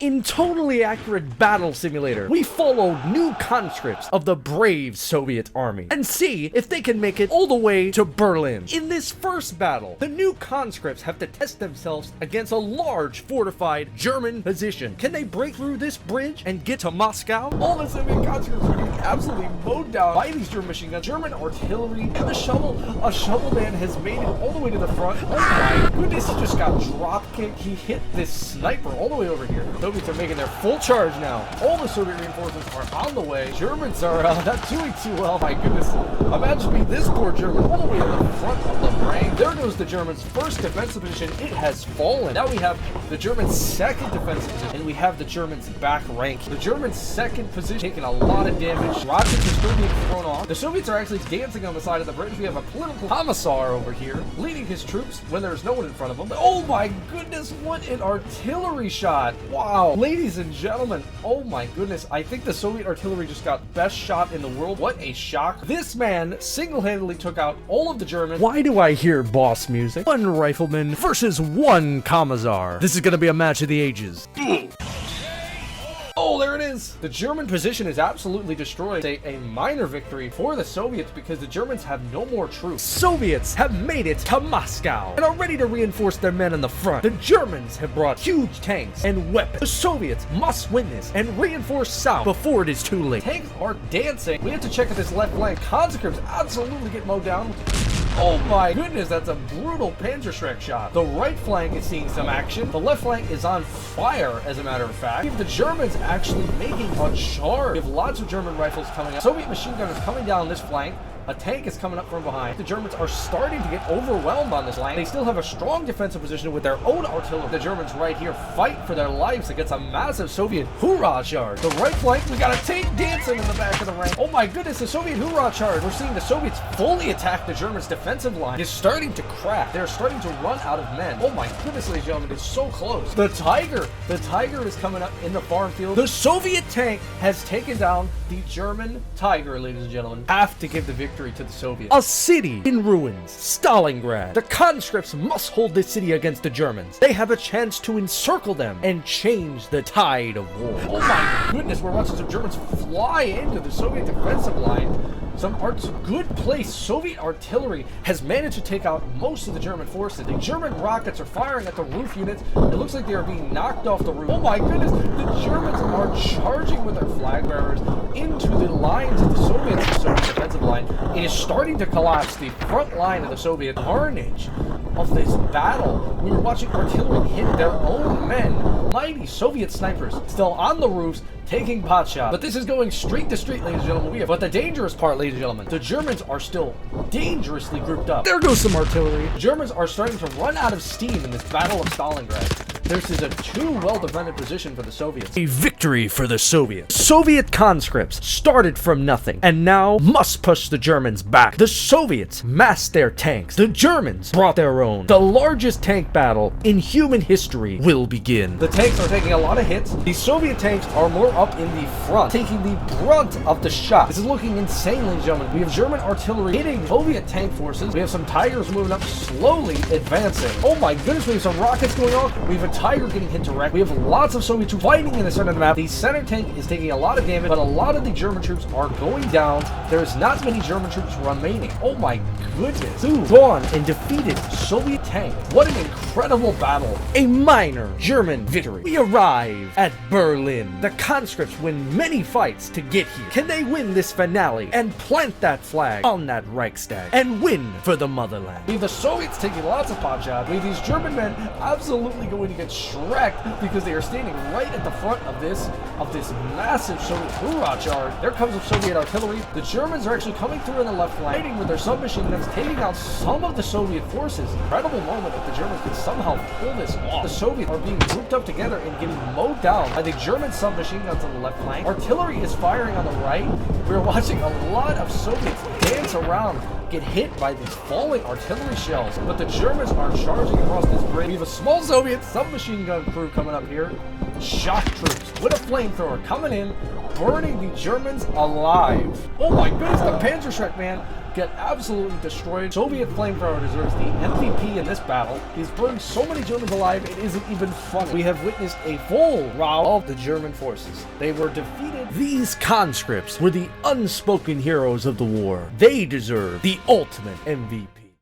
In totally accurate battle simulator, we followed new conscripts of the brave Soviet army and see if they can make it all the way to Berlin. In this first battle, the new conscripts have to test themselves against a large fortified German position. Can they break through this bridge and get to Moscow? All the Soviet conscripts are getting absolutely mowed down by these German machine guns, German artillery, and the shovel. A shovel man has made it all the way to the front. Oh my goodness, he just got drop kicked. He hit this sniper all the way over here. Soviets are making their full charge now. All the Soviet reinforcements are on the way. Germans are not doing too well. My goodness, imagine being this poor German all the way to the front of the rank. There goes the Germans' first defensive position. It has fallen. Now we have the Germans' second defensive position, and we have the Germans' back rank. The Germans' second position taking a lot of damage. Rockets are still being thrown off. The Soviets are actually dancing on the side of the bridge. We have a political commissar over here leading his troops when there's no one in front of him. Oh my goodness, what an artillery shot. Wow. Ladies and gentlemen, oh my goodness, I think the Soviet artillery just got best shot in the world. What a shock. This man single-handedly took out all of the Germans. Why do I hear boss music? One rifleman versus one commissar. This is gonna be a match of the ages. Oh, there it is. The German position is absolutely destroyed. A minor victory for the Soviets because the Germans have no more troops. Soviets have made it to Moscow and are ready to reinforce their men in the front. The Germans have brought huge tanks and weapons. The Soviets must win this and reinforce south before it is too late. Tanks are dancing. We have to check at this left flank. Conscripts absolutely get mowed down. Oh my goodness, that's a brutal Panzerschreck shot. The right flank is seeing some action. The left flank is on fire, as a matter of fact. We have the Germans actually making a charge. We have lots of German rifles coming up. Soviet machine gunners coming down this flank. A tank is coming up from behind. The Germans are starting to get overwhelmed on this line. They still have a strong defensive position with their own artillery. The Germans right here fight for their lives against a massive Soviet hoorah charge. The right flank, we got a tank dancing in the back of the rank. Oh my goodness, the Soviet hoorah charge. We're seeing the Soviets fully attack the Germans' defensive line. It's starting to crack. They're starting to run out of men. Oh my goodness, ladies and gentlemen, it's so close. The Tiger is coming up in the farm field. The Soviet tank has taken down the German Tiger, ladies and gentlemen. Have to give the victory to the Soviets. A city in ruins, Stalingrad. The conscripts must hold this city against the Germans. They have a chance to encircle them and change the tide of war. Oh my goodness, we're watching some Germans fly into the Soviet defensive line. Good place. Soviet artillery has managed to take out most of the German forces. The German rockets are firing at the roof units. It looks like they are being knocked off the roof. Oh my goodness, the Germans are charging with their flag bearers into the lines of the Soviets, the Soviet defensive line. It is starting to collapse. The front line of the Soviet carnage of this battle. We were watching artillery hit their own men. Mighty Soviet snipers still on the roofs taking pot shots. But this is going street to street, ladies and gentlemen. But the dangerous part, ladies and gentlemen, the Germans are still dangerously grouped up. There goes some artillery. The Germans are starting to run out of steam in this Battle of Stalingrad. This is a too well-defended position for the Soviets. A victory for the Soviets. Soviet conscripts started from nothing and now must push the Germans back. The Soviets massed their tanks. The Germans brought their own. The largest tank battle in human history will begin. The tanks are taking a lot of hits. The Soviet tanks are more up in the front, taking the brunt of the shot. This is looking insane, ladies and gentlemen. We have German artillery hitting Soviet tank forces. We have some Tigers moving up, slowly advancing. Oh my goodness, we have some rockets going off. We have a Tiger getting hit direct. We have lots of Soviet troops fighting in the center of the map. The center tank is taking a lot of damage, but a lot of the German troops are going down. There's not many German troops remaining. Oh my goodness. Gone and defeated Soviet tank. What an incredible battle. A minor German victory. We arrive at Berlin. The conscripts win many fights to get here. Can they win this finale and plant that flag on that Reichstag and win for the motherland? We have the Soviets taking lots of pot shots. We have these German men absolutely going to get wrecked because they are standing right at the front of this massive Soviet hoorah charge. There comes the Soviet artillery. The Germans are actually coming through in the left flank, fighting with their submachine guns, taking out some of the Soviet forces. Incredible moment if the Germans could somehow pull this off. The Soviets are being grouped up together and getting mowed down by the German submachine guns on the left flank. Artillery is firing on the right. We're watching a lot of Soviets dance around, get hit by these falling artillery shells, but the Germans are charging across this bridge. We have a small Soviet submachine gun crew coming up here. Shock troops with a flamethrower coming in, burning the Germans alive. Oh my goodness, the Panzerschreck man get absolutely destroyed. Soviet flamethrower deserves the MVP in this battle. He's burned so many Germans alive, it isn't even funny. We have witnessed a full rout of the German forces. They were defeated. These conscripts were the unspoken heroes of the war. They deserve the ultimate MVP.